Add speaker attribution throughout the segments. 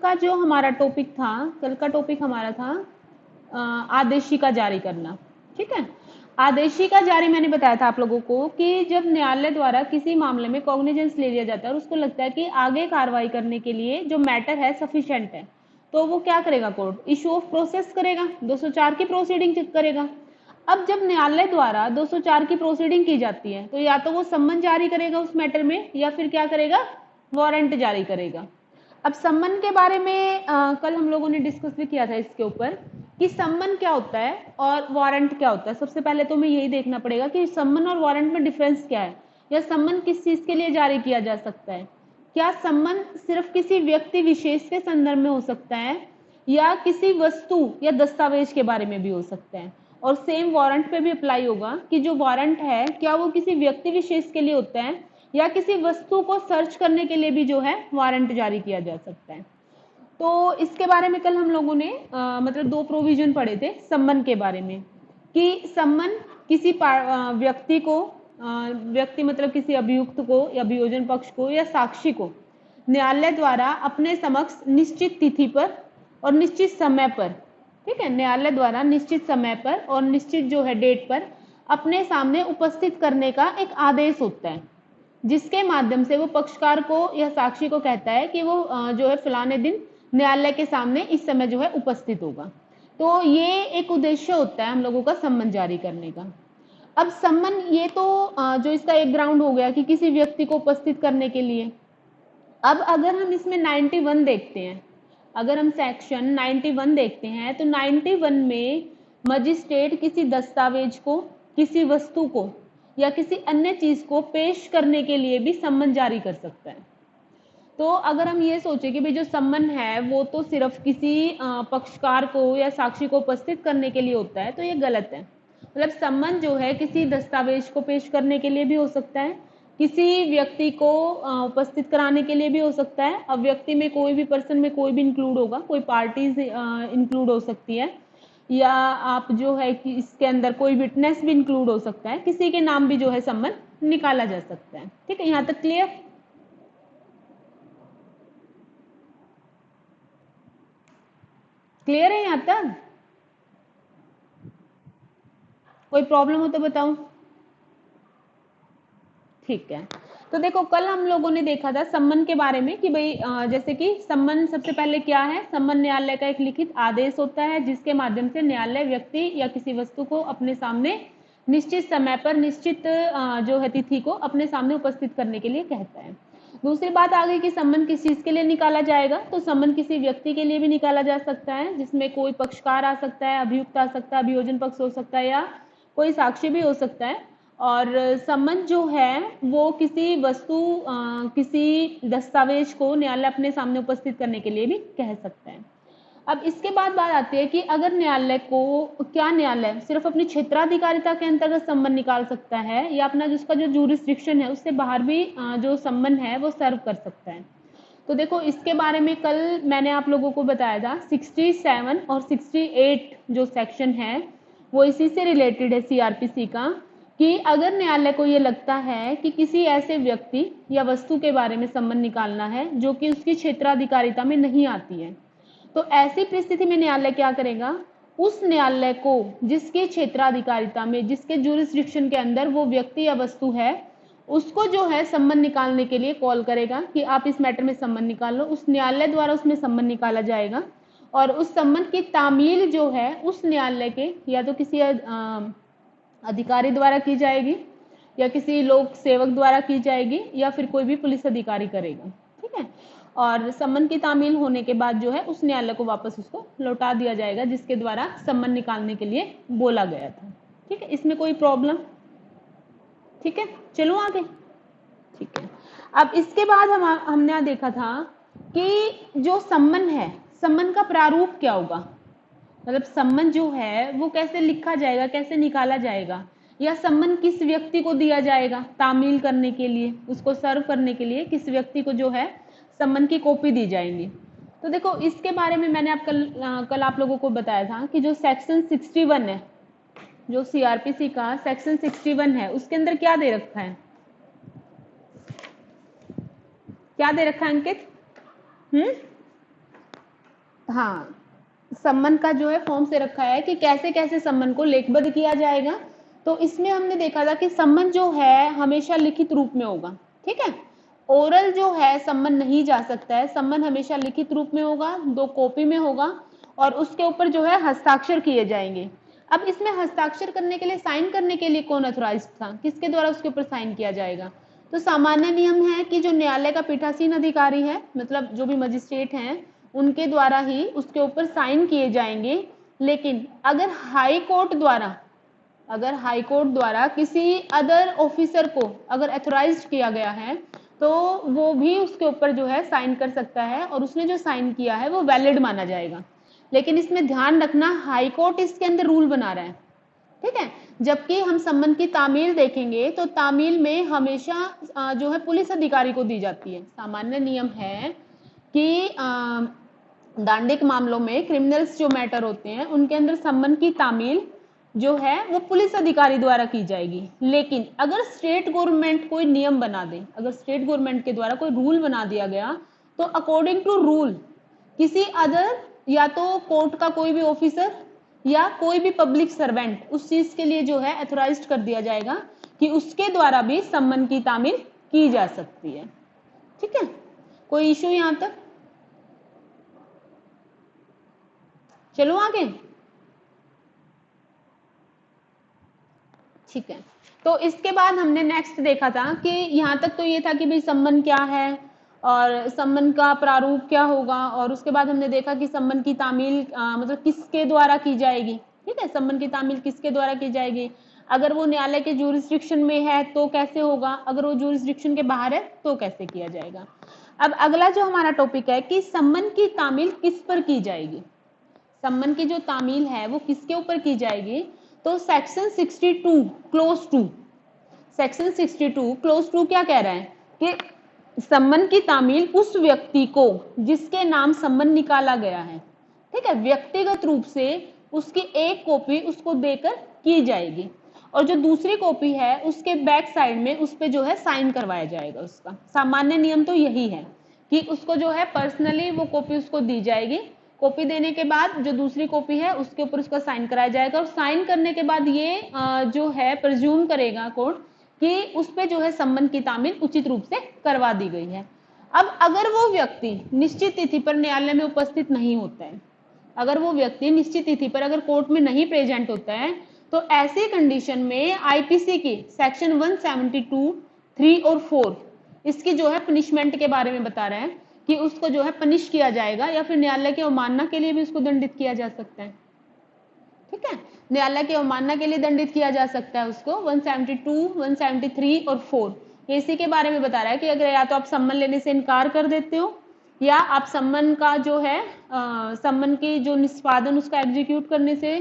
Speaker 1: का जो हमारा टॉपिक था, कल का टॉपिक हमारा था आदेशिका जारी करना। ठीक है, आदेशिका जारी मैंने बताया था आप लोगों को कि जब न्यायालय द्वारा किसी मामले में कॉग्निजेंस ले लिया जाता है और उसको लगता है कि आगे कार्रवाई करने के लिए जो मैटर है सफिशिएंट है, तो वो क्या करेगा, कोर्ट इशू ऑफ प्रोसेस करेगा, 204 की प्रोसीडिंग करेगा। अब जब न्यायालय द्वारा 204 की प्रोसीडिंग की जाती है तो या तो वो सम्मन जारी करेगा उस मैटर में या फिर क्या करेगा, वारंट जारी करेगा। अब सम्मन के बारे में कल हम लोगों ने डिस्कस भी किया था इसके ऊपर कि सम्मन क्या होता है और वारंट क्या होता है। सबसे पहले तो हमें यही देखना पड़ेगा कि सम्मन और वारंट में डिफरेंस क्या है, या सम्मन किस चीज के लिए जारी किया जा सकता है। क्या सम्मन सिर्फ किसी व्यक्ति विशेष के संदर्भ में हो सकता है या किसी वस्तु या दस्तावेज के बारे में भी हो सकता है। और सेम वारंट पे भी अप्लाई होगा कि जो वारंट है क्या वो किसी व्यक्ति विशेष के लिए होता है या किसी वस्तु को सर्च करने के लिए भी जो है वारंट जारी किया जा सकता है। तो इसके बारे में कल हम लोगों ने मतलब दो प्रोविजन पढ़े थे सम्मन के बारे में कि सम्मन किसी व्यक्ति को व्यक्ति मतलब किसी अभियुक्त को या अभियोजन पक्ष को या साक्षी को न्यायालय द्वारा अपने समक्ष निश्चित तिथि पर और निश्चित समय पर, ठीक है, न्यायालय द्वारा निश्चित समय पर और निश्चित जो है डेट पर अपने सामने उपस्थित करने का एक आदेश होता है, जिसके माध्यम से वो पक्षकार को या साक्षी को कहता है कि वो जो है फलाने दिन न्यायालय के सामने इस समय जो है उपस्थित होगा। तो ये एक उद्देश्य होता है हम लोगों का सम्मन जारी करने का। अब सम्मन ये तो जो इसका एक ग्राउंड हो गया कि किसी व्यक्ति को उपस्थित करने के लिए। अब अगर हम इसमें 91 देखते हैं, अगर हम सेक्शन 91 देखते हैं तो 91 में मजिस्ट्रेट किसी दस्तावेज को, किसी वस्तु को या किसी अन्य चीज को पेश करने के लिए भी सम्मन जारी कर सकता है। तो अगर हम ये सोचें कि भाई जो सम्मन है वो तो सिर्फ किसी पक्षकार को या साक्षी को उपस्थित करने के लिए होता है, तो ये गलत है। मतलब सम्मन जो है किसी दस्तावेज को पेश करने के लिए भी हो सकता है, किसी व्यक्ति को उपस्थित कराने के लिए भी हो सकता है। अब व्यक्ति में कोई भी पर्सन में कोई भी इंक्लूड होगा, कोई पार्टीज इंक्लूड हो सकती है, या आप जो है कि इसके अंदर कोई विटनेस भी इंक्लूड हो सकता है, किसी के नाम भी जो है सम्मन निकाला जा सकता है। ठीक है, यहाँ तक क्लियर? क्लियर है यहाँ तक? कोई प्रॉब्लम हो तो बताऊं। ठीक है, तो देखो कल हम लोगों ने देखा था सम्मन के बारे में कि भाई जैसे कि सम्मन सबसे पहले क्या है, सम्मन न्यायालय का एक लिखित आदेश होता है जिसके माध्यम से न्यायालय व्यक्ति या किसी वस्तु को अपने सामने निश्चित समय पर निश्चित जो है तिथि को अपने सामने उपस्थित करने के लिए कहता है। दूसरी बात आ गई कि सम्मन किस चीज के लिए निकाला जाएगा, तो सम्मन किसी व्यक्ति के लिए भी निकाला जा सकता है जिसमें कोई पक्षकार आ सकता है, अभियुक्त आ सकता है, अभियोजन पक्ष हो सकता है या कोई साक्षी भी हो सकता है। और सम्मन जो है वो किसी वस्तु किसी दस्तावेज को न्यायालय अपने सामने उपस्थित करने के लिए भी कह सकता है। अब इसके बाद बात आती है कि अगर न्यायालय को, क्या न्यायालय सिर्फ अपनी क्षेत्राधिकारिता के अंतर्गत सम्मन निकाल सकता है या अपना जिसका जो जूरिस्डिक्शन है उससे बाहर भी जो सम्मन है वो सर्व कर सकता है। तो देखो इसके बारे में कल मैंने आप लोगों को बताया था 67 और 68 जो सेक्शन है वो इसी से रिलेटेड है सीआरपीसी का, कि अगर न्यायालय को ये लगता है कि किसी ऐसे व्यक्ति या वस्तु के बारे में सम्मन निकालना है जो कि उसकी क्षेत्राधिकारिता में नहीं आती है, तो ऐसी परिस्थिति में न्यायालय क्या करेगा, उस न्यायालय को जिसके क्षेत्राधिकारिता में, जिसके जुरिस्डिक्शन के अंदर वो व्यक्ति या वस्तु है, उसको जो है सम्मन निकालने के लिए कॉल करेगा कि आप इस मैटर में सम्मन निकाल लो। उस न्यायालय द्वारा उसमें सम्मन निकाला जाएगा और उस सम्मन की तामील जो है उस न्यायालय के या तो किसी अधिकारी द्वारा की जाएगी या किसी लोक सेवक द्वारा की जाएगी या फिर कोई भी पुलिस अधिकारी करेगा। ठीक है, और सम्मन की तामील होने के बाद जो है उस न्यायालय को वापस उसको लौटा दिया जाएगा जिसके द्वारा सम्मन निकालने के लिए बोला गया था। ठीक है, इसमें कोई प्रॉब्लम? ठीक है, चलो आगे। ठीक है, अब इसके बाद हमने देखा था कि जो सम्मन है, सम्मन का प्रारूप क्या होगा, मतलब सम्मन जो है वो कैसे लिखा जाएगा, कैसे निकाला जाएगा, या सम्मन किस व्यक्ति को दिया जाएगा तामील करने के लिए, उसको सर्व करने के लिए किस व्यक्ति को जो है सम्मन की कॉपी दी जाएंगी। तो देखो इसके बारे में मैंने कल आप लोगों को बताया था कि जो सेक्शन 61 है, जो सीआरपीसी का सेक्शन 61 है, उसके अंदर क्या दे रखा है, क्या दे रखा है अंकित? हाँ, सम्मन का जो है फॉर्म से रखा है कि कैसे कैसे सम्मन को लेखबद्ध किया जाएगा। तो इसमें हमने देखा था कि सम्मन जो है हमेशा लिखित रूप में होगा, ठीक है। ओरल जो है सम्मन नहीं जा सकता है, सम्मन हमेशा लिखित रूप में होगा, 2 कॉपी में होगा और उसके ऊपर जो है हस्ताक्षर किए जाएंगे। अब इसमें हस्ताक्षर करने के लिए, साइन करने के लिए कौन अथॉराइज्ड था, किसके द्वारा उसके ऊपर साइन किया जाएगा? तो सामान्य नियम है कि जो न्यायालय का पीठासीन अधिकारी है, मतलब जो भी मजिस्ट्रेट हैं, उनके द्वारा ही उसके ऊपर साइन किए जाएंगे। लेकिन अगर हाई कोर्ट द्वारा किसी अदर ऑफिसर को अगर अथोराइज्ड किया गया है तो वो भी उसके ऊपर जो है साइन कर सकता है और उसने जो साइन किया है वो वैलिड माना जाएगा। लेकिन इसमें ध्यान रखना, हाई कोर्ट इसके अंदर रूल बना रहा है, ठीक है। जबकि हम सम्मन की तामील देखेंगे तो तामील में हमेशा जो है पुलिस अधिकारी को दी जाती है। सामान्य नियम है कि दांडिक मामलों में, क्रिमिनल्स जो मैटर होते हैं उनके अंदर सम्मन की तामील जो है वो पुलिस अधिकारी द्वारा की जाएगी। लेकिन अगर स्टेट गवर्नमेंट कोई नियम बना दे, अगर स्टेट गवर्नमेंट के द्वारा कोई रूल बना दिया गया तो अकॉर्डिंग टू रूल किसी अदर, या तो कोर्ट का कोई भी ऑफिसर या कोई भी पब्लिक सर्वेंट उस चीज के लिए जो है अथोराइज्ड कर दिया जाएगा कि उसके द्वारा भी सम्मन की तामील की जा सकती है, ठीक है। कोई इशू यहां तक? चलो आगे, ठीक है। तो इसके बाद हमने नेक्स्ट देखा था कि यहाँ तक तो ये था कि भाई सम्मन क्या है और सम्मन का प्रारूप क्या होगा, और उसके बाद हमने देखा कि सम्मन की तामील मतलब किसके द्वारा की जाएगी, ठीक है। सम्मन की तामील किसके द्वारा की जाएगी, अगर वो न्यायालय के ज्यूरिसडिक्शन में है तो कैसे होगा, अगर वो ज्यूरिसडिक्शन के बाहर है तो कैसे किया जाएगा। अब अगला जो हमारा टॉपिक है कि सम्मन की तामील किस पर की जाएगी। सम्मन की जो तामील है वो किसके ऊपर की जाएगी? तो सेक्शन 62 क्लोज 2, सेक्शन 62 क्लोज 2 क्या कह रहा है कि सम्मन की तामील उस व्यक्ति को जिसके नाम सम्मन निकाला गया है, ठीक है, व्यक्तिगत रूप से उसकी एक कॉपी उसको देकर की जाएगी और जो दूसरी कॉपी है उसके बैक साइड में उस पे जो है साइन करवाया जाएगा उसका। सामान्य नियम तो यही है कि उसको जो है पर्सनली वो कॉपी उसको दी जाएगी। कॉपी देने के बाद जो दूसरी कॉपी है उसके ऊपर उसका साइन कराया जाएगा और साइन करने के बाद ये जो है प्रिज्यूम करेगा कोर्ट कि उस पे जो है सम्मन की तामील उचित रूप से करवा दी गई है। अब अगर वो व्यक्ति निश्चित तिथि पर न्यायालय में उपस्थित नहीं होता है, अगर वो व्यक्ति निश्चित तिथि पर अगर कोर्ट में नहीं प्रेजेंट होता है तो ऐसी कंडीशन में आईपीसी की सेक्शन 172 3 और 4 इसकी जो है पनिशमेंट के बारे में बता रहे हैं कि उसको जो है पनिश किया जाएगा या फिर न्यायालय की अवमानना के लिए भी उसको दंडित किया जा सकता है, ठीक है। न्यायालय की अवमानना के लिए दंडित किया जा सकता है उसको 172, 173 और 4 इसी के बारे में बता रहा है कि अगर या तो आप सम्मन लेने से इनकार कर देते हो या आप सम्मन का जो है सम्मन की जो निष्पादन उसका एग्जीक्यूट करने से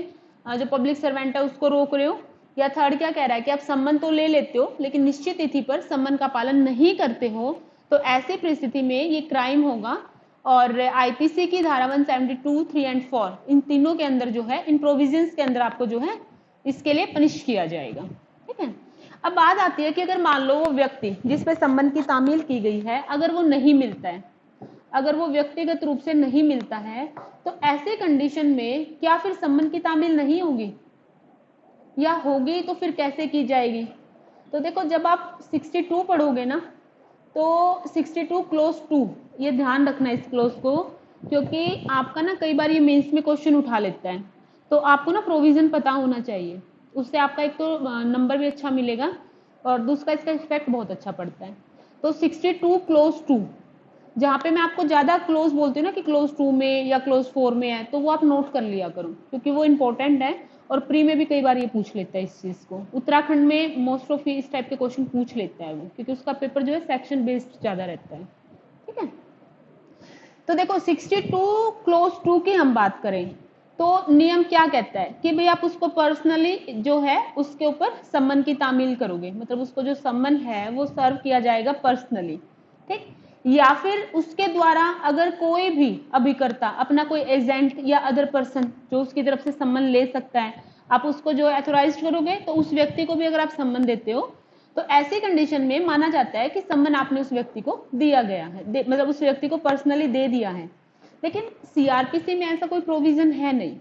Speaker 1: जो पब्लिक सर्वेंट है उसको रोक रहे हो, या थर्ड क्या कह रहा है कि आप सम्मन तो ले लेते हो लेकिन निश्चित तिथि पर सम्मन का पालन नहीं करते हो, तो ऐसी परिस्थिति में ये क्राइम होगा। और आईपीसी की धारा 172, 3 एंड 4 इन तीनों के अंदर जो है, इन प्रोविजंस के अंदर आपको जो है इसके लिए पनिश किया जाएगा, ठीक है। अब बात आती है कि अगर मान लो वो व्यक्ति जिस पे सम्मन की तामील की गई है अगर वो नहीं मिलता है, अगर वो व्यक्तिगत रूप से नहीं मिलता है तो ऐसे कंडीशन में क्या फिर सम्मन की तामील नहीं होगी या होगी तो फिर कैसे की जाएगी? तो देखो जब आप 62 पढ़ोगे ना तो 62 क्लोज 2 ये ध्यान रखना इस क्लोज को, क्योंकि आपका ना कई बार ये मेंस में क्वेश्चन उठा लेता है, तो आपको ना प्रोविजन पता होना चाहिए, उससे आपका एक तो नंबर भी अच्छा मिलेगा और दूसरा इसका इफेक्ट बहुत अच्छा पड़ता है। तो 62 क्लोज 2 जहाँ पे मैं आपको ज्यादा क्लोज बोलती हूँ ना कि क्लोज 2 में या क्लोज 4 में है तो वो आप नोट कर लिया करो क्योंकि वो इंपॉर्टेंट है और प्री में भी कई बार ये पूछ लेता है इस चीज को। उत्तराखंड में मोस्ट ऑफ इस टाइप के क्वेश्चन पूछ लेता है वो क्योंकि उसका पेपर जो है सेक्शन बेस्ड ज्यादा रहता है, ठीक है। तो देखो 62 क्लोज 2 की हम बात करें तो नियम क्या कहता है कि भाई आप उसको पर्सनली जो है उसके ऊपर सम्मन की तामील करोगे, मतलब उसको जो सम्मन है वो सर्व किया जाएगा पर्सनली, ठीक। या फिर उसके द्वारा अगर कोई भी अभिकर्ता अपना कोई एजेंट या अदर पर्सन जो उसकी तरफ से सम्मन ले सकता है आप उसको जो अथोराइज करोगे तो उस व्यक्ति को भी अगर आप सम्मन देते हो तो ऐसी कंडीशन में माना जाता है कि सम्मन आपने उस व्यक्ति को दिया गया है, मतलब उस व्यक्ति को पर्सनली दे दिया है। लेकिन सीआरपीसी में ऐसा कोई प्रोविजन है नहीं।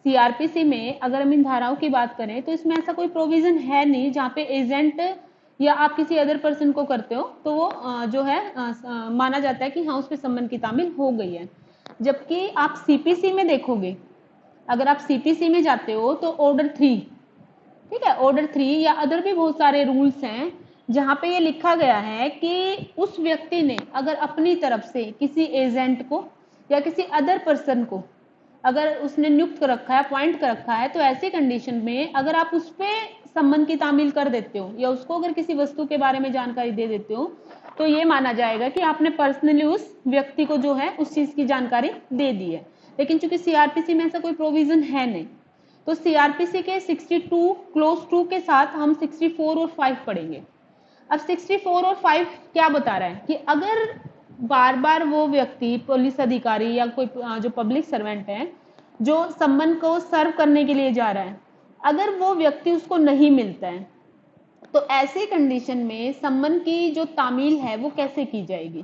Speaker 1: सीआरपीसी में अगर हम इन धाराओं की बात करें तो इसमें ऐसा कोई प्रोविजन है नहीं जहाँ पे एजेंट या आप किसी अदर पर्सन को करते हो तो वो जो है माना जाता है कि हाँ उस पर संबंध की तामील हो गई है। जबकि आप सीपीसी में देखोगे, अगर आप सीपीसी में जाते हो तो ऑर्डर 3, ठीक है, ऑर्डर 3 या अदर भी बहुत सारे रूल्स हैं जहाँ पे ये लिखा गया है कि उस व्यक्ति ने अगर अपनी तरफ से किसी एजेंट को या किसी अदर पर्सन को अगर उसने नियुक्त कर रखा है, अपॉइंट कर रखा है, तो ऐसी कंडीशन में अगर आप उस पर संबंध की तामील कर देते हो या उसको अगर किसी वस्तु के बारे में जानकारी दे देते हो तो ये माना जाएगा कि आपने पर्सनली उस व्यक्ति को जो है उस चीज की जानकारी दे दी है। लेकिन चूंकि सीआरपीसी में ऐसा कोई प्रोविजन है नहीं तो सीआरपीसी के 62 क्लोज 2 के साथ हम 64 और 5 पढ़ेंगे। अब 64 और 5 क्या बता रहा है कि अगर बार बार वो व्यक्ति पुलिस अधिकारी या कोई जो पब्लिक सर्वेंट है जो सम्मन को सर्व करने के लिए जा रहा है, अगर वो व्यक्ति उसको नहीं मिलता है तो ऐसे कंडीशन में सम्मन की जो तामील है वो कैसे की जाएगी।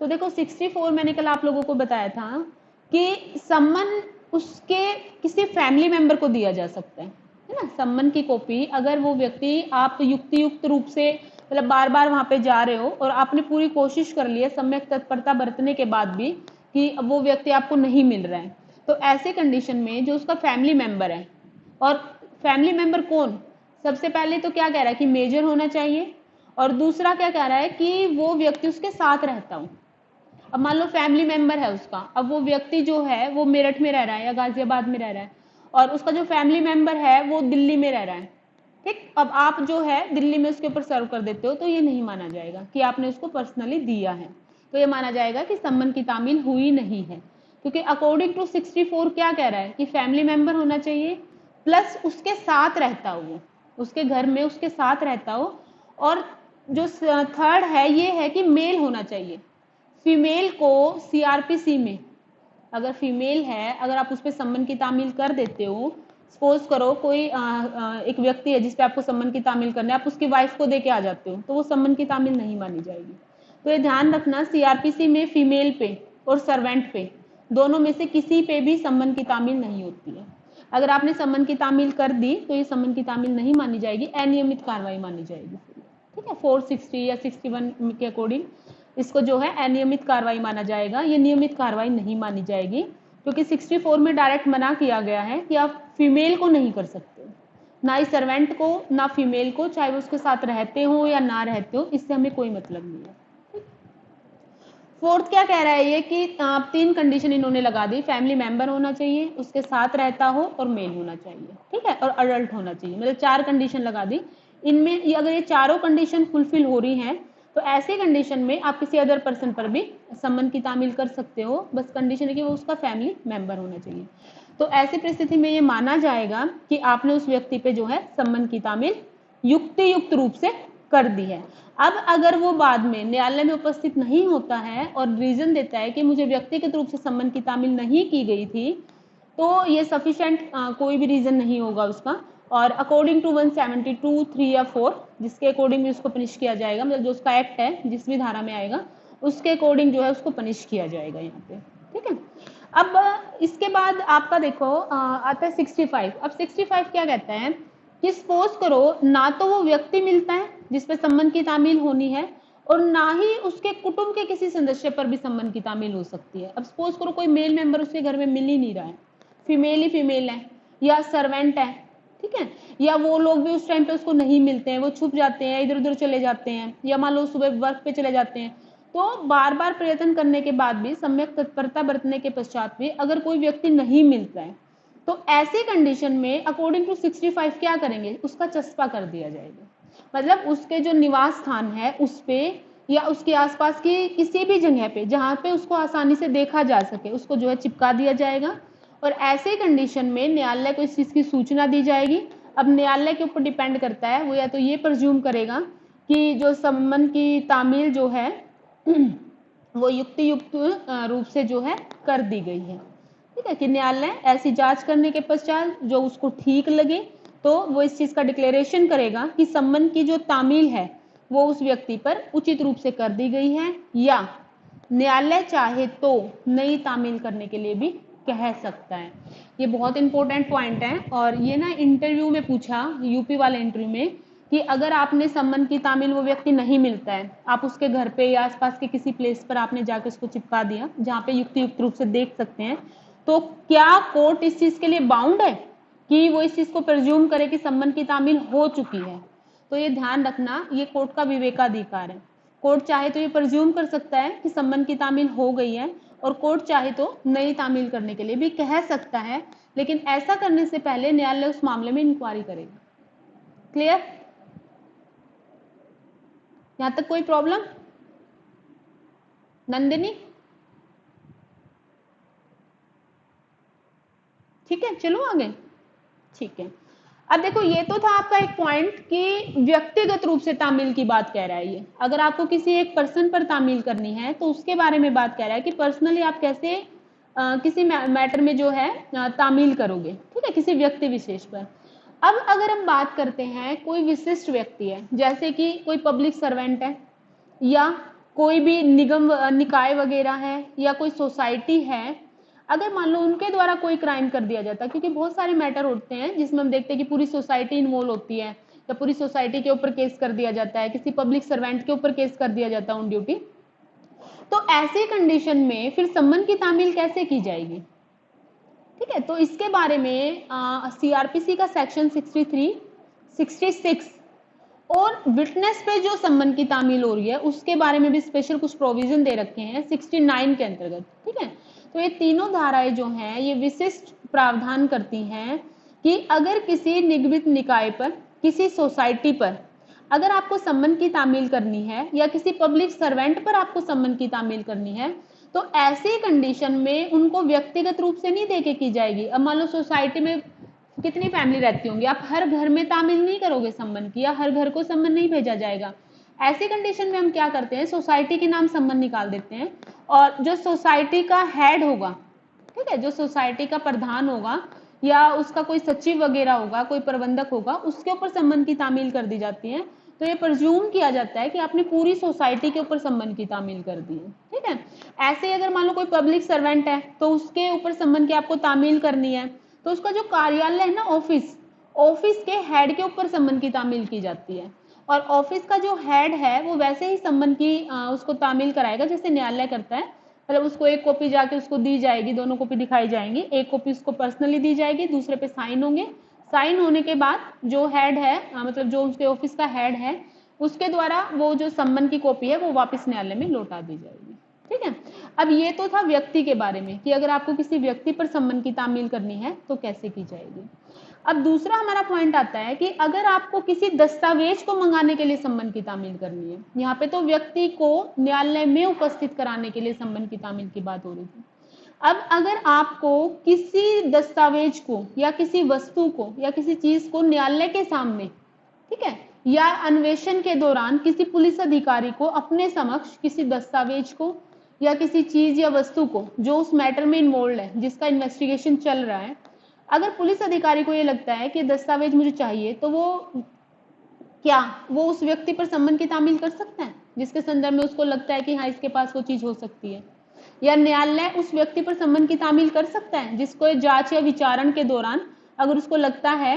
Speaker 1: तो देखो 64 मैंने कल आप लोगों को बताया था कि सम्मन उसके किसी फैमिली मेंबर को दिया जा सकता है ना। सम्मन की कॉपी अगर वो व्यक्ति आप युक्त रूप से मतलब बार बार वहां पे जा रहे हो और आपने पूरी कोशिश कर ली है सम्यक तत्परता बरतने के बाद भी कि वो व्यक्ति आपको नहीं मिल रहा है, तो ऐसे कंडीशन में जो उसका फैमिली मेंबर है, और फैमिली मेंबर कौन, सबसे पहले तो क्या कह रहा है कि मेजर होना चाहिए, और दूसरा क्या कह रहा है कि वो व्यक्ति उसके साथ रहता हो। अब मान लो फैमिली मेंबर है उसका, अब वो व्यक्ति जो है वो मेरठ में रह रहा है या गाजियाबाद में रह रहा है और उसका जो फैमिली मेंबर है वो दिल्ली में रह रहा है, ठीक। अब आप जो है दिल्ली में उसके ऊपर सर्व कर देते हो तो ये नहीं माना जाएगा कि आपने उसको पर्सनली दिया है, तो ये माना जाएगा कि सम्मन की तामील हुई नहीं है। क्योंकि अकॉर्डिंग टू 64 क्या कह रहा है कि फैमिली मेंबर होना चाहिए प्लस उसके साथ रहता हो, वो उसके घर में उसके साथ रहता हो, और जो थर्ड है ये है कि मेल होना चाहिए। फीमेल को सीआरपीसी में अगर फीमेल है, अगर आप उस पर सम्मन की तामील कर देते हो, सपोज करो कोई एक व्यक्ति है जिस पे आपको सम्मन की तामील करना है, आप उसकी वाइफ को दे के आ जाते हो तो वो सम्मन की तामील नहीं मानी जाएगी। तो ये ध्यान रखना, सीआरपीसी में फीमेल पे और सर्वेंट पे दोनों में से किसी पे भी सम्मन की तामील नहीं होती है। अगर आपने सम्मन की तामील कर दी तो ये सम्मन की तामील नहीं मानी जाएगी, अनियमित कार्रवाई मानी जाएगी, ठीक है। 460 या 61 के अकॉर्डिंग इसको जो है अनियमित कार्रवाई माना जाएगा, ये नियमित कार्रवाई नहीं मानी जाएगी, क्योंकि 64 में डायरेक्ट मना किया गया है कि आप फीमेल को नहीं कर सकते, ना ही सर्वेंट को ना फीमेल को, चाहे वो उसके साथ रहते हो या ना रहते हो, इससे हमें कोई मतलब नहीं है। फोर्थ क्या कह रहा है ये कि 3 कंडीशन इन्होंने लगा दी, फैमिली मेंबर होना चाहिए, उसके साथ रहता हो और मेल होना चाहिए, ठीक है, और अडल्ट होना चाहिए, मतलब 4 कंडीशन लगा दी। इनमें अगर ये चारों कंडीशन फुलफिल हो रही हैं तो ऐसे कंडीशन में आप किसी अदर पर्सन पर भी सम्मन की तामील कर सकते हो, बस कंडीशन है कि वो उसका फैमिली मेंबर होना चाहिए। तो ऐसी परिस्थिति में ये माना जाएगा कि आपने उस व्यक्ति पे जो है सम्मन की तामील युक्त रूप से कर दी है। अब अगर वो बाद में न्यायालय में उपस्थित नहीं होता है और रीजन देता है कि मुझे व्यक्तिगत रूप से सम्मन की तामील नहीं की गई थी, तो ये सफिशिएंट कोई भी रीजन नहीं होगा उसका, और अकॉर्डिंग टू 172 3 या 4 जिसके अकॉर्डिंग भी उसको पनिश किया जाएगा, मतलब जो उसका एक्ट है जिस भी धारा में आएगा उसके अकॉर्डिंग जो है उसको पनिश किया जाएगा यहाँ पे, ठीक है। अब इसके बाद आपका देखो आता है 65। अब 65 क्या कहता है कि सपोज करो ना तो वो व्यक्ति मिलता है जिसपे सम्मन की तामील होनी है और ना ही उसके कुटुंब के किसी सदस्य पर भी सम्मन की तामील हो सकती है। अब सपोज करो कोई मेल मेंबर उसके घर में मिल ही नहीं रहा है, फीमेल ही फीमेल है या सर्वेंट है, ठीक है, या वो लोग भी उस टाइम पे उसको नहीं मिलते हैं, वो छुप जाते हैं, इधर उधर चले जाते हैं, या मान लो सुबह वर्क पे चले जाते हैं, तो बार बार प्रयत्न करने के बाद भी सम्यक तत्परता बरतने के पश्चात भी अगर कोई व्यक्ति नहीं मिलता है तो ऐसी कंडीशन में अकॉर्डिंग टू 65 क्या करेंगे, उसका चस्पा कर दिया जाएगा। मतलब उसके जो निवास स्थान है उस पे या उसके आसपास की किसी भी जगह पे जहाँ पे उसको आसानी से देखा जा सके उसको जो है चिपका दिया जाएगा, और ऐसे कंडीशन में न्यायालय को इस चीज की सूचना दी जाएगी। अब न्यायालय के ऊपर डिपेंड करता है, वो या तो ये प्रज्यूम करेगा कि जो सम्मन की तामील जो है वो युक्त रूप से जो है कर दी गई है, ठीक है, कि न्यायालय ऐसी जांच करने के पश्चात जो उसको ठीक लगे तो वो इस चीज का डिक्लेरेशन करेगा कि सम्मन की जो तामील है वो उस व्यक्ति पर उचित रूप से कर दी गई है, या न्यायालय चाहे तो नई तामील करने के लिए भी कह सकता है। ये बहुत इंपॉर्टेंट पॉइंट है और ये ना इंटरव्यू में पूछा, यूपी वाले इंटरव्यू में, कि अगर आपने सम्मन की तामील, वो व्यक्ति नहीं मिलता है, आप उसके घर पे या आसपास के किसी प्लेस पर आपने जाकर उसको चिपका दिया जहाँ पे युक्त रूप से देख सकते हैं, तो क्या कोर्ट इस चीज के लिए बाउंड है कि वो इस चीज को प्रिज्यूम करे कि सम्मन की तामील हो चुकी है? तो ये ध्यान रखना, ये कोर्ट का विवेकाधिकार है। कोर्ट चाहे तो ये प्रिज्यूम कर सकता है कि सम्मन की तामील हो गई है, और कोर्ट चाहे तो नई तामील करने के लिए भी कह सकता है, लेकिन ऐसा करने से पहले न्यायालय उस मामले में इंक्वायरी करेगा। क्लियर? यहां तक कोई प्रॉब्लम? नंदिनी, ठीक है, चलो आगे। ठीक है, अब देखो, ये तो था आपका एक पॉइंट कि व्यक्तिगत रूप से तामील की बात कह रहा है ये। अगर आपको किसी एक पर्सन पर तामील करनी है तो उसके बारे में बात कह रहा है कि पर्सनली आप कैसे किसी मैटर में जो है तामील करोगे, ठीक है, किसी व्यक्ति विशेष पर। अब अगर हम बात करते हैं कोई विशिष्ट व्यक्ति है, जैसे कि कोई पब्लिक सर्वेंट है, या कोई भी निगम निकाय वगैरह है, या कोई सोसाइटी है, अगर मान लो उनके द्वारा कोई क्राइम कर दिया जाता है, क्योंकि बहुत सारे मैटर होते हैं जिसमें हम देखते हैं कि पूरी सोसाइटी इन्वॉल्व होती है, या पूरी सोसाइटी के ऊपर केस कर दिया जाता है, किसी पब्लिक सर्वेंट के ऊपर केस कर दिया जाता है ऑन ड्यूटी, तो ऐसी कंडीशन में फिर सम्मन की तामील कैसे की जाएगी? ठीक है, तो इसके बारे में सीआरपीसी का सेक्शन 63, 66 और विटनेस पे जो सम्मन की तामील हो रही है उसके बारे में भी स्पेशल कुछ प्रोविजन दे रखे हैं 69 के अंतर्गत। ठीक है, तो ये तीनों धाराएं जो हैं ये विशिष्ट प्रावधान करती हैं कि अगर किसी निगमित निकाय पर, किसी सोसाइटी पर अगर आपको सम्मन की तामील करनी है, या किसी पब्लिक सर्वेंट पर आपको सम्मन की तामील करनी है, तो ऐसी कंडीशन में उनको व्यक्तिगत रूप से नहीं देके की जाएगी। अब मान लो सोसाइटी में कितनी फैमिली रहती होंगी, आप हर घर में तामील नहीं करोगे सम्मन की, या हर घर को सम्मन नहीं भेजा जाएगा। ऐसी कंडीशन में हम क्या करते हैं, सोसाइटी के नाम सम्मन निकाल देते हैं, और जो सोसाइटी का हेड होगा, ठीक है, जो सोसाइटी का प्रधान होगा या उसका कोई सचिव वगैरह होगा, कोई प्रबंधक होगा, उसके ऊपर सम्मन की तामील कर दी जाती है। तो ये प्रज्यूम किया जाता है कि आपने पूरी सोसाइटी के ऊपर सम्मन की तामील कर दी है। ठीक है, ऐसे ही अगर मान लो कोई पब्लिक सर्वेंट है तो उसके ऊपर सम्मन की आपको तामील करनी है, तो उसका जो कार्यालय है ना, ऑफिस के हेड के ऊपर सम्मन की तामील की जाती है, और ऑफिस का जो हेड है वो वैसे ही सम्मन की उसको तामील कराएगा जैसे न्यायालय करता है। मतलब उसको एक कॉपी जाके उसको दी जाएगी, दोनों कॉपी दिखाई जाएंगी, एक कॉपी उसको पर्सनली दी जाएगी, दूसरे पे साइन होंगे। साइन होने के बाद जो हेड है, मतलब जो उसके ऑफिस का हेड है, उसके द्वारा वो जो सम्मन की कॉपी है वो वापस न्यायालय में लौटा दी जाएगी। ठीक है, अब ये तो था व्यक्ति के बारे में कि अगर आपको किसी व्यक्ति पर सम्मन की तामील करनी है तो कैसे की जाएगी। अब दूसरा हमारा पॉइंट आता है कि अगर आपको किसी दस्तावेज को मंगाने के लिए सम्मन की तामील करनी है, यहाँ पे तो व्यक्ति को न्यायालय में उपस्थित कराने के लिए सम्मन की तामील की बात हो रही थी। अब अगर आपको किसी दस्तावेज को या किसी वस्तु को या किसी चीज को न्यायालय के सामने, ठीक है, या अन्वेषण के दौरान किसी पुलिस अधिकारी को अपने समक्ष किसी दस्तावेज को या किसी चीज या वस्तु को जो उस मैटर में इन्वॉल्व है, जिसका इन्वेस्टिगेशन चल रहा है, अगर पुलिस अधिकारी को ये लगता है कि दस्तावेज मुझे चाहिए, तो वो उस व्यक्ति पर सम्मन की तामील कर सकता है जिसके संदर्भ में उसको लगता है कि हाँ इसके पास वो चीज हो सकती है, या न्यायालय उस व्यक्ति पर सम्मन की तामील कर सकता है जिसको जांच या विचारण के दौरान अगर उसको लगता है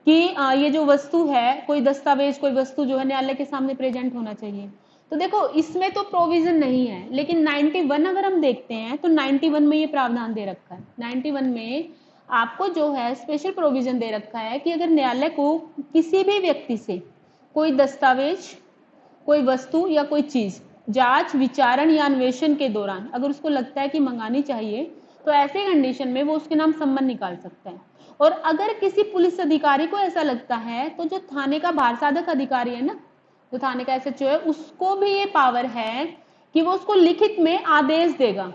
Speaker 1: कि ये जो वस्तु है, कोई दस्तावेज, कोई वस्तु जो है न्यायालय के सामने प्रेजेंट होना चाहिए। तो देखो इसमें तो प्रोविजन नहीं है, लेकिन 91 अगर हम देखते हैं तो 91 में ये प्रावधान दे रखा है। 91 में आपको जो है स्पेशल प्रोविजन दे रखा है कि अगर न्यायालय को किसी भी व्यक्ति से कोई दस्तावेज, कोई वस्तु या कोई चीज जांच, विचारण या अन्वेषण के दौरान अगर उसको लगता है कि मंगानी चाहिए, तो ऐसे कंडीशन में वो उसके नाम सम्मन निकाल सकता है। और अगर किसी पुलिस अधिकारी को ऐसा लगता है तो जो थाने का भारसाधक अधिकारी है ना, जो थाने का एसएचओ है, उसको भी ये पावर है कि वो उसको लिखित में आदेश देगा।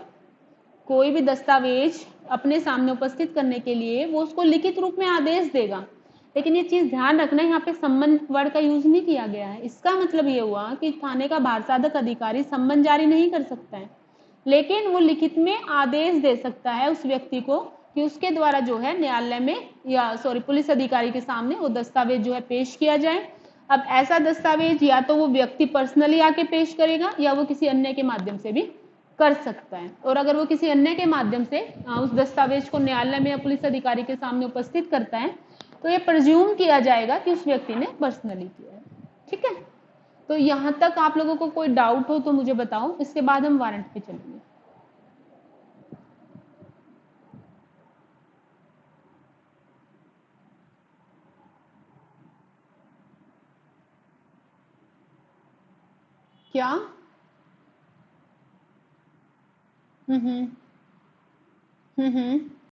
Speaker 1: कोई भी दस्तावेज अपने सामने उपस्थित करने के लिए वो उसको लिखित रूप में आदेश देगा। लेकिन ये चीज ध्यान रखना, यहाँ पे सम्मन वर्ड का यूज नहीं किया गया है। इसका मतलब ये हुआ कि थाने का भारसाधक अधिकारी सम्मन जारी नहीं कर सकता है, लेकिन वो लिखित में आदेश दे सकता है उस व्यक्ति को कि उसके द्वारा जो है न्यायालय में या पुलिस अधिकारी के सामने वो दस्तावेज जो है पेश किया जाए। अब ऐसा दस्तावेज या तो वो व्यक्ति पर्सनली आके पेश करेगा या वो किसी अन्य के माध्यम से भी कर सकता है। और अगर वो किसी अन्य के माध्यम से उस दस्तावेज को न्यायालय में या पुलिस अधिकारी के सामने उपस्थित करता है तो ये प्रज्यूम किया जाएगा कि उस व्यक्ति ने पर्सनली किया है। ठीक है, तो यहां तक आप लोगों को कोई डाउट हो तो मुझे बताओ, इसके बाद हम वारंट पे चलेंगे। क्या? हम्म।